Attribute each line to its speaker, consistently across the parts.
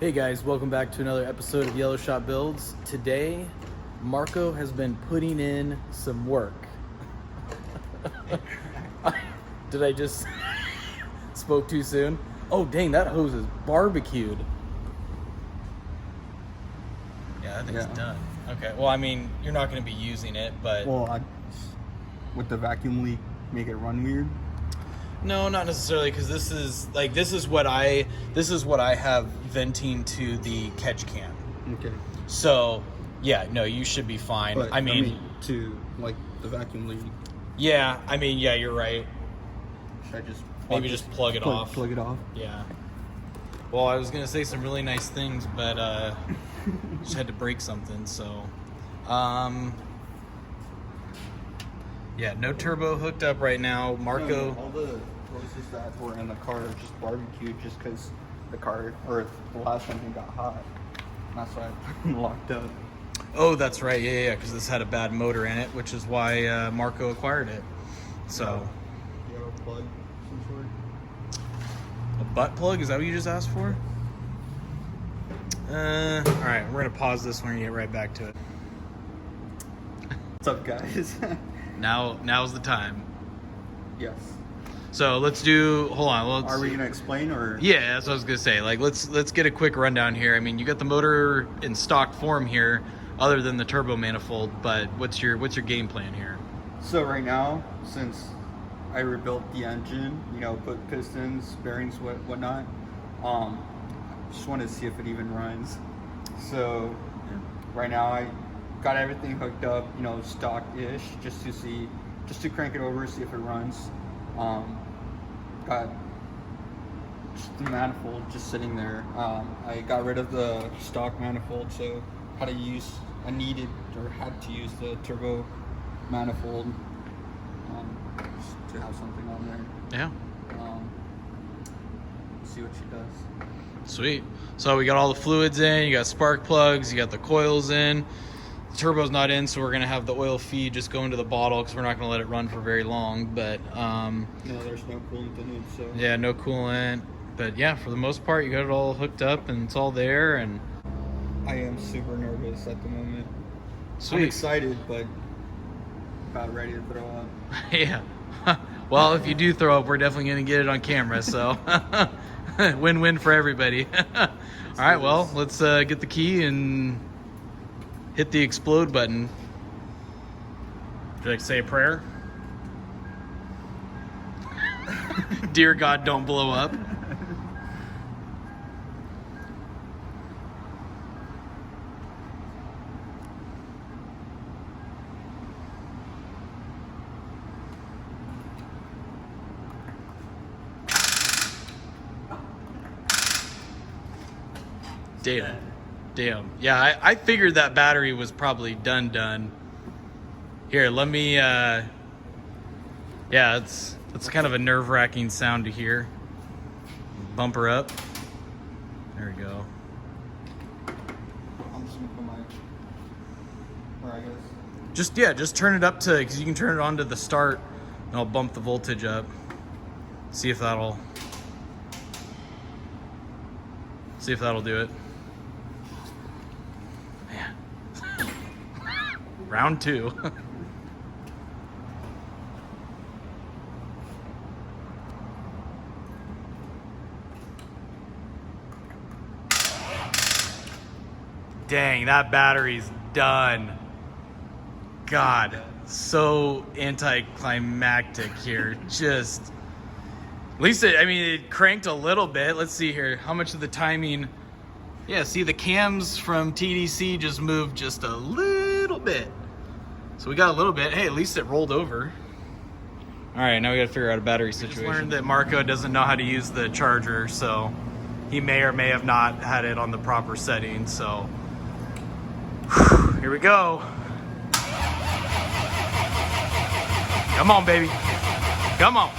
Speaker 1: Hey guys, welcome back to another episode of Yellow Shot Builds. Today, Marco has been putting in some work. Did I just spoke too soon? Oh dang, that hose is barbecued. Yeah, that thing's done. Okay, well I mean, you're not going to be using it, but...
Speaker 2: Well, would the vacuum leak make it run weird?
Speaker 1: No, not necessarily, because this is what I have venting to the catch can.
Speaker 2: Okay.
Speaker 1: So, yeah, no, you should be fine.
Speaker 2: But,
Speaker 1: I mean,
Speaker 2: to like the vacuum leak.
Speaker 1: Yeah, I mean, yeah, you're right.
Speaker 2: Should I just
Speaker 1: Maybe plug it off?
Speaker 2: Plug it off.
Speaker 1: Yeah. Well, I was gonna say some really nice things, but just had to break something. So, yeah, no turbo hooked up right now. Marco.
Speaker 2: No, all the hoses that were in the car are just barbecued, just because the car or the last one got hot. And that's why I locked up.
Speaker 1: Oh, that's right. Yeah, because this had a bad motor in it, which is why Marco acquired it. So.
Speaker 2: You have a plug of some sort?
Speaker 1: A butt plug? Is that what you just asked for? All right, we're gonna pause this. We're gonna get right back to it.
Speaker 2: What's up, guys?
Speaker 1: Now's the time.
Speaker 2: Yes.
Speaker 1: So let's do. Hold on.
Speaker 2: Are we gonna explain or?
Speaker 1: Yeah, that's what I was gonna say. Like, let's get a quick rundown here. I mean, you got the motor in stock form here, other than the turbo manifold. But what's your game plan here?
Speaker 2: So right now, since I rebuilt the engine, put pistons, bearings, whatnot, just want to see if it even runs. So right now I got everything hooked up, stock-ish, just to crank it over, see if it runs. Got just the manifold just sitting there. I got rid of the stock manifold, so had to use the turbo manifold just to have something on there.
Speaker 1: Yeah.
Speaker 2: See what she does.
Speaker 1: Sweet. So we got all the fluids in. You got spark plugs. You got the coils in. The turbo's not in, so we're gonna have the oil feed just go into the bottle because we're not gonna let it run for very long. But
Speaker 2: no, there's no coolant in it, so
Speaker 1: yeah, no coolant. But yeah, for the most part, you got it all hooked up and it's all there. And
Speaker 2: I am super nervous at the moment.
Speaker 1: Sweet.
Speaker 2: I'm excited, but about ready to throw up.
Speaker 1: Yeah. Well, if you do throw up, we're definitely gonna get it on camera. So win-win for everybody. All right. Well, let's get the key and hit the explode button. Would you like to say a prayer? Dear God, don't blow up. Damn. Yeah, I figured that battery was probably done. Here, let me, yeah, it's kind of a nerve-wracking sound to hear. Bumper up. There we go.
Speaker 2: I'm just gonna put my, or I guess.
Speaker 1: Just turn it up to, because you can turn it on to the start, and I'll bump the voltage up. See if that'll do it. Round 2. Dang, that battery's done. God, so anticlimactic here. Just, at least it cranked a little bit. Let's see here. How much of the timing? Yeah, see, the cams from TDC just moved just a little bit. So we got a little bit. Hey, at least it rolled over. All right, now we got to figure out a battery situation. Just learned that Marco doesn't know how to use the charger, so he may or may have not had it on the proper settings. So here we go. Come on, baby. Come on.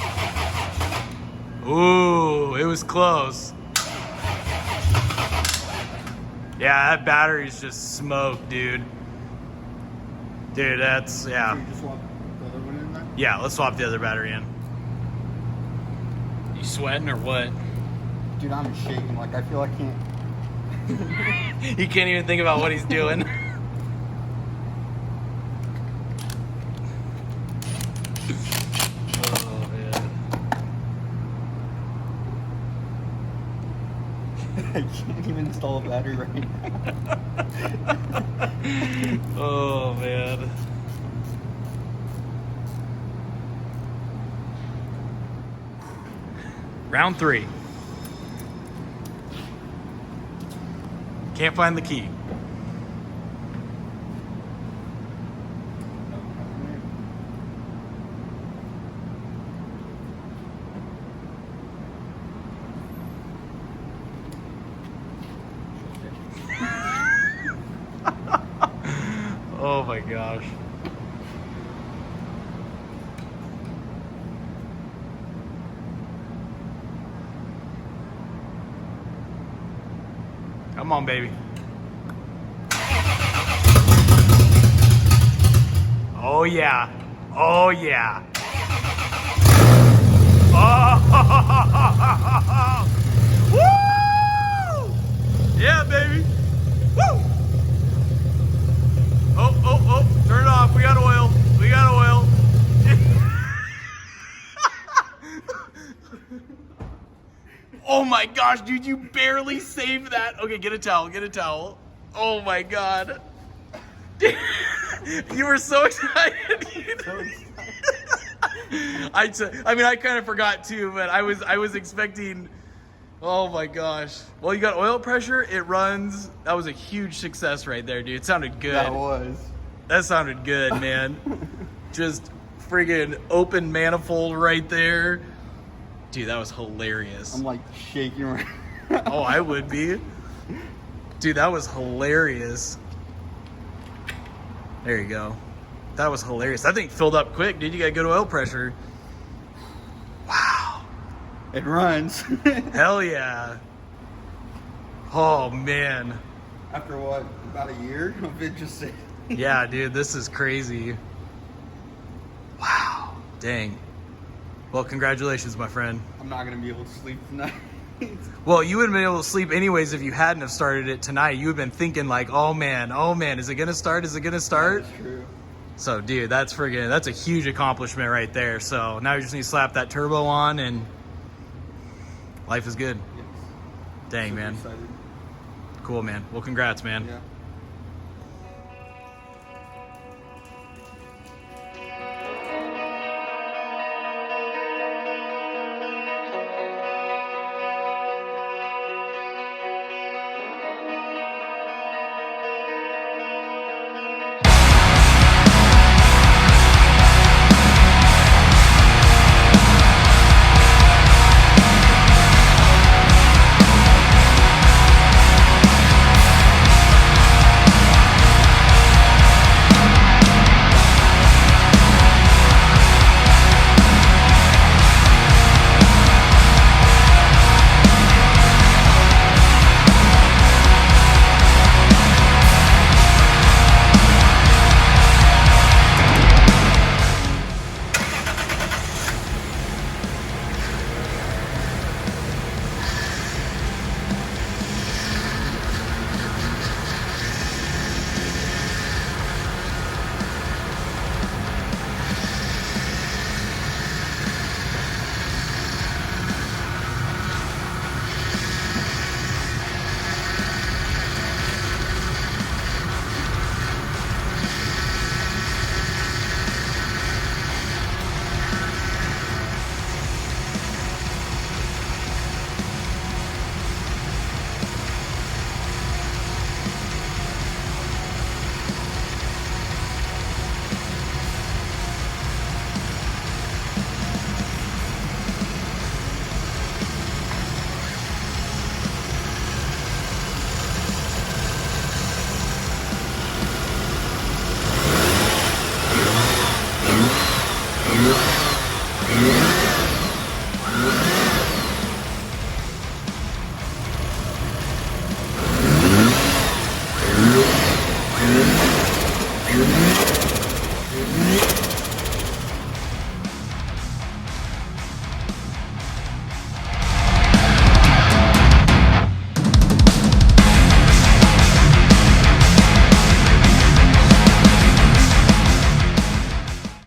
Speaker 1: Ooh, it was close. Yeah, that battery's just smoked, dude. Dude, that's, yeah.
Speaker 2: So you just swap the other one in there?
Speaker 1: Yeah, let's swap the other battery in. You sweating or what?
Speaker 2: Dude, I'm shaking. Like, I feel I can't
Speaker 1: He can't even think about what he's doing. Oh, man.
Speaker 2: I can't even install a battery right now.
Speaker 1: Oh, man. Round 3. Can't find the key. Oh my gosh. Come on, baby. Oh yeah. Oh yeah. Oh! Woo! Yeah, baby. Woo! Oh, turn it off. We got oil. We got oil. Oh my gosh, dude, you barely saved that. Okay, get a towel, get a towel. Oh my God. You were so excited. I mean, I kind of forgot too, but I was expecting. Oh my gosh. Well, you got oil pressure. It runs. That was a huge success right there, dude. It sounded good.
Speaker 2: That was.
Speaker 1: That sounded good, man. Just friggin' open manifold right there. Dude, that was hilarious.
Speaker 2: I'm like shaking right now.
Speaker 1: Oh, I would be. Dude, that was hilarious. There you go. That was hilarious. That thing filled up quick, dude. You got good oil pressure. Wow.
Speaker 2: It runs.
Speaker 1: Hell yeah. Oh, man.
Speaker 2: After what, about a year of it just sitting?
Speaker 1: Yeah, dude, this is crazy. Wow. Dang. Well, congratulations, my friend.
Speaker 2: I'm not going to be able to sleep tonight.
Speaker 1: Well, you wouldn't have been able to sleep anyways if you hadn't have started it tonight. You would have been thinking like, oh man, is it going to start? Is it going to start?
Speaker 2: That's true.
Speaker 1: So, dude, that's a huge accomplishment right there. So now you just need to slap that turbo on and life is good.
Speaker 2: Yes.
Speaker 1: Dang,
Speaker 2: Super
Speaker 1: man.
Speaker 2: excited.
Speaker 1: Cool, man. Well, congrats, man.
Speaker 2: Yeah.